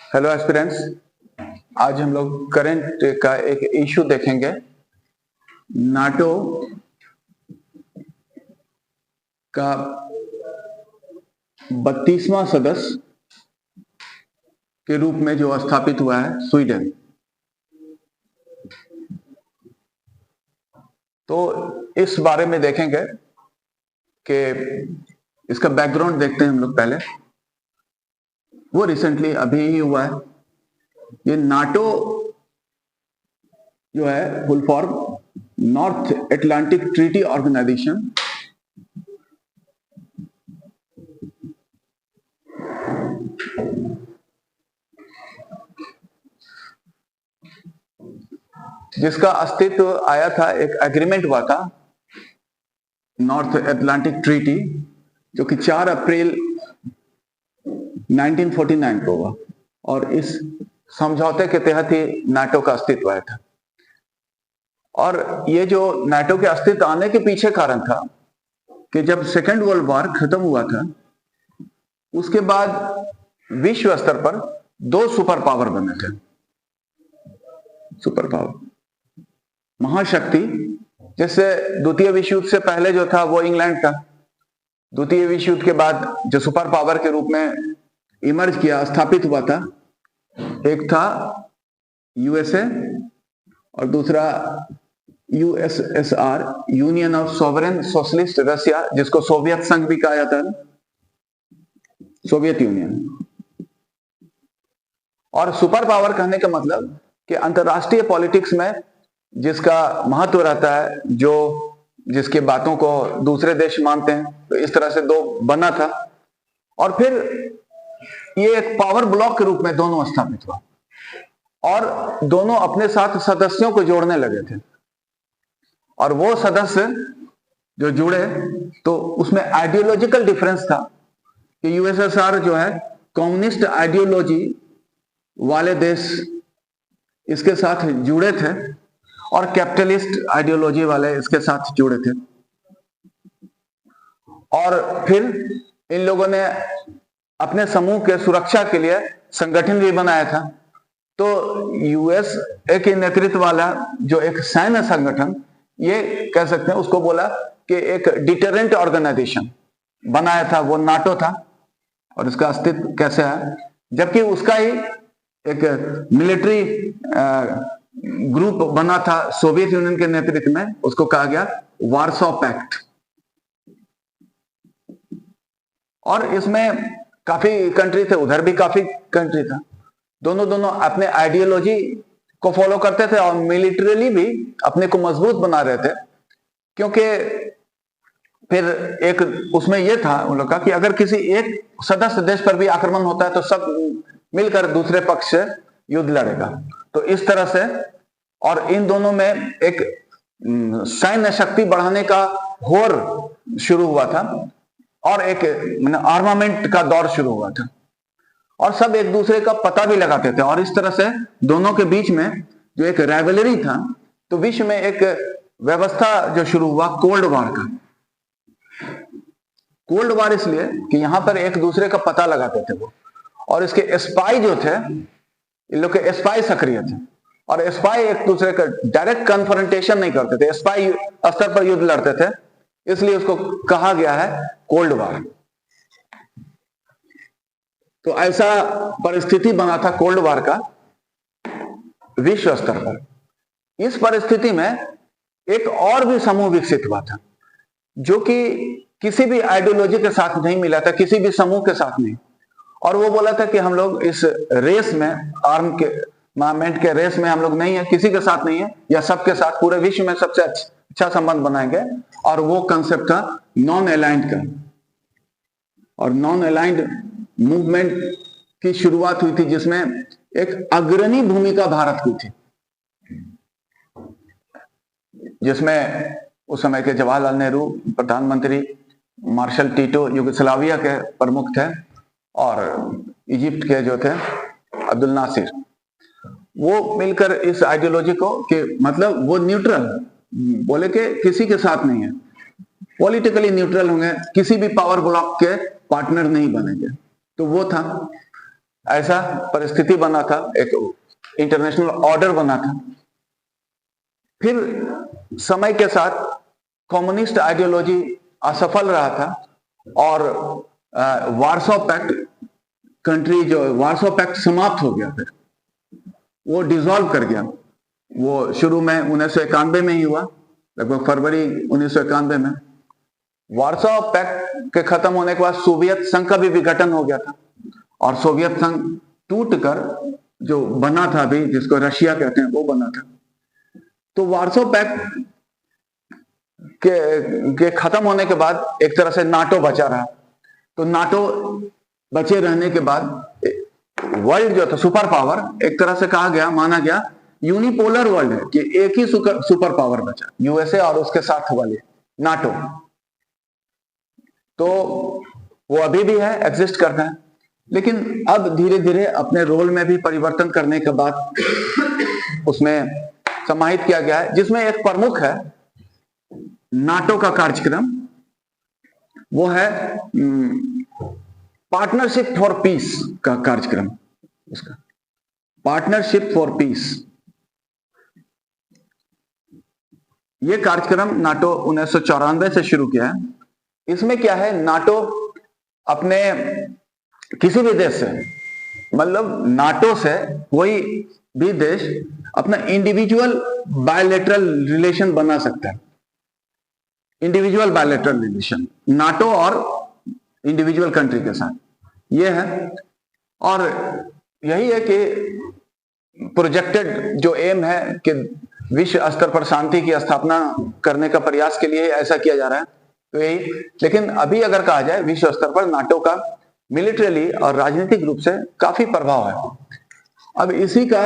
Hello aspirants. आज हम लोग करंट का एक इशू देखेंगे। नाटो का 32वां सदस्य के रूप में जो स्थापित हुआ है स्वीडन। तो इस बारे में देखेंगे कि इसका बैकग्राउंड देखते हैं हम लोग पहले। वो रिसेंटली अभी ही हुआ है। ये नाटो जो है full form North Atlantic Treaty Organization, जिसका अस्तित्व आया था, एक एग्रीमेंट हुआ था नॉर्थ अटलांटिक ट्रीटी, जो कि 4 अप्रैल 1949 को हुआ। और इस समझौते के तहत ही नाटो का अस्तित्व आया था। और ये जो नाटो के अस्तित्व आने के पीछे कारण था कि जब सेकेंड वर्ल्ड वॉर खत्म हुआ था, उसके बाद विश्व स्तर पर 2 सुपर पावर बने थे। सुपर पावर, महाशक्ति, जैसे द्वितीय विश्व युद्ध से पहले जो था वो इंग्लैंड था। द्वितीय विश्व युद्ध के बाद जो सुपर पावर के रूप में इमर्ज किया, स्थापित हुआ था, एक था यूएसए और दूसरा USSR, union of sovereign socialist Russia, जिसको सोवियत संघ भी कहा जाता है, सोवियत यूनियन। और सुपर पावर कहने का मतलब कि अंतरराष्ट्रीय पॉलिटिक्स में जिसका महत्व रहता है, जो जिसकी बातों को दूसरे देश मानते हैं, तो इस तरह से 2 बना था। और फिर ये एक पावर ब्लॉक के रूप में दोनों स्थापित हुआ और दोनों अपने साथ सदस्यों को जोड़ने लगे थे। और वो सदस्य जो जुड़े तो उसमें आइडियोलॉजिकल डिफरेंस था कि यूएसएसआर जो है कम्युनिस्ट आइडियोलॉजी वाले देश इसके साथ जुड़े थे और कैपिटलिस्ट आइडियोलॉजी वाले इसके साथ जुड़े थे। और फिर इन लोगों ने अपने समूह के सुरक्षा के लिए संगठन भी बनाया था। तो यूएसए के नेतृत्व वाला जो एक सैन्य संगठन, ये कह सकते हैं उसको बोला कि एक डिटरेंट ऑर्गेनाइजेशन बनाया था, वो नाटो था। और इसका अस्तित्व कैसे है, जबकि उसका ही एक मिलिट्री ग्रुप बना था सोवियत यूनियन के नेतृत्व में, उसको कहा गया वार्सो पैक्ट। और इसमें काफी कंट्री थे, उधर भी काफी कंट्री था। दोनों अपने आइडियोलॉजी को फॉलो करते थे और मिलिटरीली भी अपने को मजबूत बना रहे थे। क्योंकि फिर एक उसमें यह था उन लोग का कि अगर किसी एक सदस्य देश पर भी आक्रमण होता है तो सब मिलकर दूसरे पक्ष से युद्ध लड़ेगा। तो इस तरह से, और इन दोनों में एक सैन्य शक्ति बढ़ाने का होर शुरू हुआ था और एक आर्मामेंट का दौर शुरू हुआ था। और सब एक दूसरे का पता भी लगाते थे। और इस तरह से दोनों के बीच में जो एक राइवलरी था, तो विश्व में एक व्यवस्था जो शुरू हुआ कोल्ड वॉर का। कोल्ड वॉर इसलिए कि यहां पर एक दूसरे का पता लगाते थे वो, और इसके स्पाई जो थे, इन लोग के स्पाई सक्रिय थे। और स्पाई एक दूसरे का डायरेक्ट कन्फ्रंटेशन नहीं करते थे, स्पाई स्तर पर युद्ध लड़ते थे, इसलिए उसको कहा गया है कोल्ड वॉर। तो ऐसा परिस्थिति बना था कोल्ड वॉर का विश्व स्तर पर। इस परिस्थिति में एक और भी समूह विकसित हुआ था, जो कि किसी भी आइडियोलॉजी के साथ नहीं मिला था, किसी भी समूह के साथ नहीं। और वो बोला था कि हम लोग इस रेस में, आर्मामेंट के रेस में हम लोग नहीं है, किसी के साथ नहीं है, या सबके साथ, पूरे विश्व में सबसे अच्छा संबंध बनाएंगे। और वो कंसेप्ट था नॉन अलाइंड का। और नॉन अलाइंड मूवमेंट की शुरुआत हुई थी, जिसमें एक अग्रणी भूमिका भारत की थी, जिसमें उस समय के जवाहरलाल नेहरू प्रधानमंत्री, मार्शल टीटो युगोस्लाविया के प्रमुख थे, और इजिप्ट के जो थे अब्दुल नासिर, वो मिलकर इस आइडियोलॉजी को, कि मतलब वो न्यूट्रल, बोले कि किसी के साथ नहीं है, पॉलिटिकली न्यूट्रल होंगे, किसी भी पावर ब्लॉक के पार्टनर नहीं बनेंगे। तो वो था। ऐसा परिस्थिति बना था, एक इंटरनेशनल ऑर्डर बना था। फिर समय के साथ कम्युनिस्ट आइडियोलॉजी असफल रहा था और वार्सो पैक्ट कंट्री, जो वार्सो पैक्ट समाप्त हो गया, फिर वो डिसॉल्व कर गया। वो शुरू में 1991 में ही हुआ, लगभग फरवरी 1991 में। वार्सो पैक्ट के खत्म होने के बाद सोवियत संघ का भी विघटन हो गया था और सोवियत संघ टूटकर जो बना था अभी, जिसको रशिया कहते हैं, वो बना था। तो वार्सो पैक्ट के खत्म होने के बाद एक तरह से नाटो बचा रहा। तो नाटो बचे रहने के बाद वर्ल्ड जो था सुपर पावर, एक तरह से कहा गया, माना गया यूनिपोलर वर्ल्ड है कि एक ही सुपर पावर बचा, यूएसए और उसके साथ वाले नाटो। तो वो अभी भी है, एग्जिस्ट करता है, लेकिन अब धीरे धीरे अपने रोल में भी परिवर्तन करने के बाद उसमें समाहित किया गया है, जिसमें एक प्रमुख है नाटो का कार्यक्रम, वो है पार्टनरशिप फॉर पीस का कार्यक्रम। उसका पार्टनरशिप फॉर पीस, ये कार्यक्रम नाटो 1994 से शुरू किया है। इसमें क्या है, नाटो अपने किसी भी देश से, मतलब नाटो से कोई भी देश अपना इंडिविजुअल बायलैटरल रिलेशन बना सकता है। इंडिविजुअल बायलैटरल रिलेशन नाटो और इंडिविजुअल कंट्री के साथ, ये है। और यही है कि प्रोजेक्टेड जो एम है कि विश्व स्तर पर शांति की स्थापना करने का प्रयास के लिए ऐसा किया जा रहा है, तो यही। लेकिन अभी अगर कहा जाए, विश्व स्तर पर नाटो का मिलिट्रली और राजनीतिक रूप से काफी प्रभाव है। अब इसी का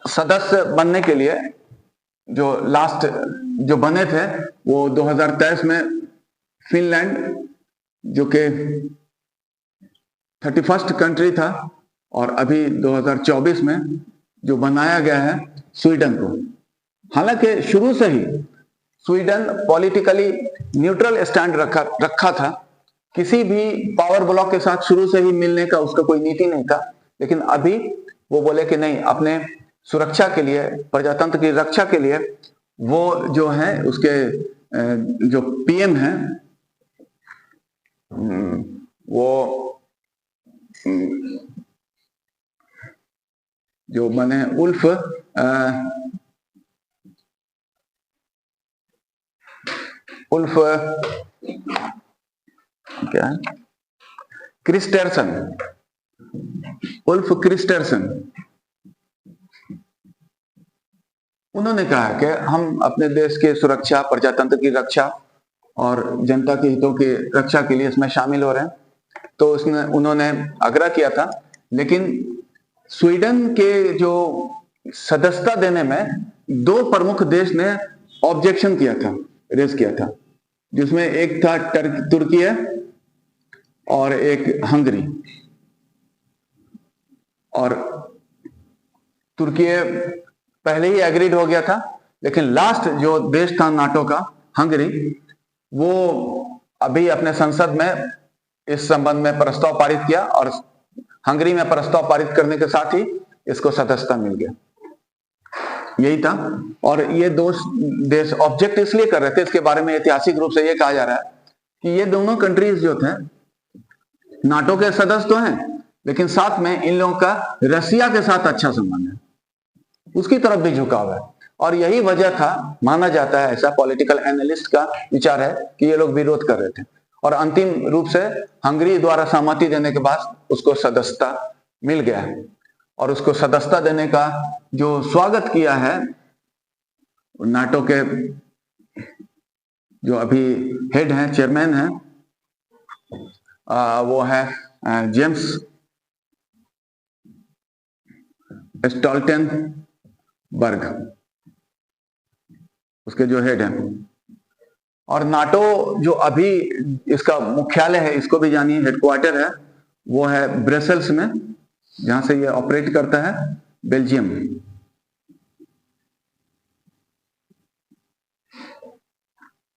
सदस्य बनने के लिए जो लास्ट जो बने थे, वो 2023 में फिनलैंड, जो कि 31st कंट्री था, और अभी 2024 में जो बनाया गया है स्वीडन को। हालांकि शुरू से ही स्वीडन पॉलिटिकली न्यूट्रल स्टैंड रखा था, किसी भी पावर ब्लॉक के साथ शुरू से ही मिलने का उसका कोई नीति नहीं था। लेकिन अभी वो बोले कि नहीं, अपने सुरक्षा के लिए, प्रजातंत्र की रक्षा के लिए, वो जो है उसके जो पीएम है, वो जो बने उल्फ क्या है, क्रिस्टर्सन, उल्फ क्रिस्टर्सन, उन्होंने कहा कि हम अपने देश के सुरक्षा, प्रजातंत्र की रक्षा और जनता के हितों की रक्षा के लिए इसमें शामिल हो रहे हैं। तो उन्होंने आग्रह किया था। लेकिन स्वीडन के जो सदस्यता देने में दो प्रमुख देश ने ऑब्जेक्शन किया था, रेज किया था, जिसमें एक था तुर्की और एक हंगरी। और तुर्की पहले ही एग्रीड हो गया था, लेकिन लास्ट जो देश था नाटो का, हंगरी, वो अभी अपने संसद में इस संबंध में प्रस्ताव पारित किया और हंगरी में प्रस्ताव पारित करने के साथ ही इसको सदस्यता मिल गया। यही था। और ये दो देश ऑब्जेक्ट इसलिए कर रहे थे, इसके बारे में ऐतिहासिक रूप से ये कहा जा रहा है कि ये दोनों कंट्रीज जो थे नाटो के सदस्य तो हैं, लेकिन साथ में इन लोगों का रसिया के साथ अच्छा संबंध है, उसकी तरफ भी झुकाव है। और यही वजह था, माना जाता है, ऐसा पॉलिटिकल एनालिस्ट का विचार है कि ये लोग विरोध कर रहे थे। और अंतिम रूप से हंगरी द्वारा सहमति देने के बाद उसको सदस्यता मिल गया है। और उसको सदस्यता देने का जो स्वागत किया है नाटो के जो अभी हेड हैं, चेयरमैन हैं, वो है जेम्स स्टोल्टेनबर्ग, उसके जो हेड हैं। और नाटो जो अभी इसका मुख्यालय है, इसको भी जानिए, हेडक्वार्टर है, वो है ब्रसेल्स में, जहां से ये ऑपरेट करता है, बेल्जियम।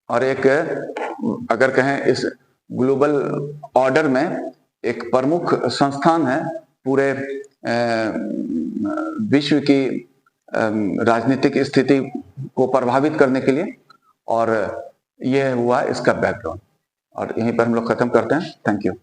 और एक, अगर कहें, इस ग्लोबल ऑर्डर में एक प्रमुख संस्थान है पूरे विश्व की राजनीतिक स्थिति को प्रभावित करने के लिए, और यह हुआ इसका बैकग्राउंड। और यहीं पर हम लोग खत्म करते हैं। Thank you.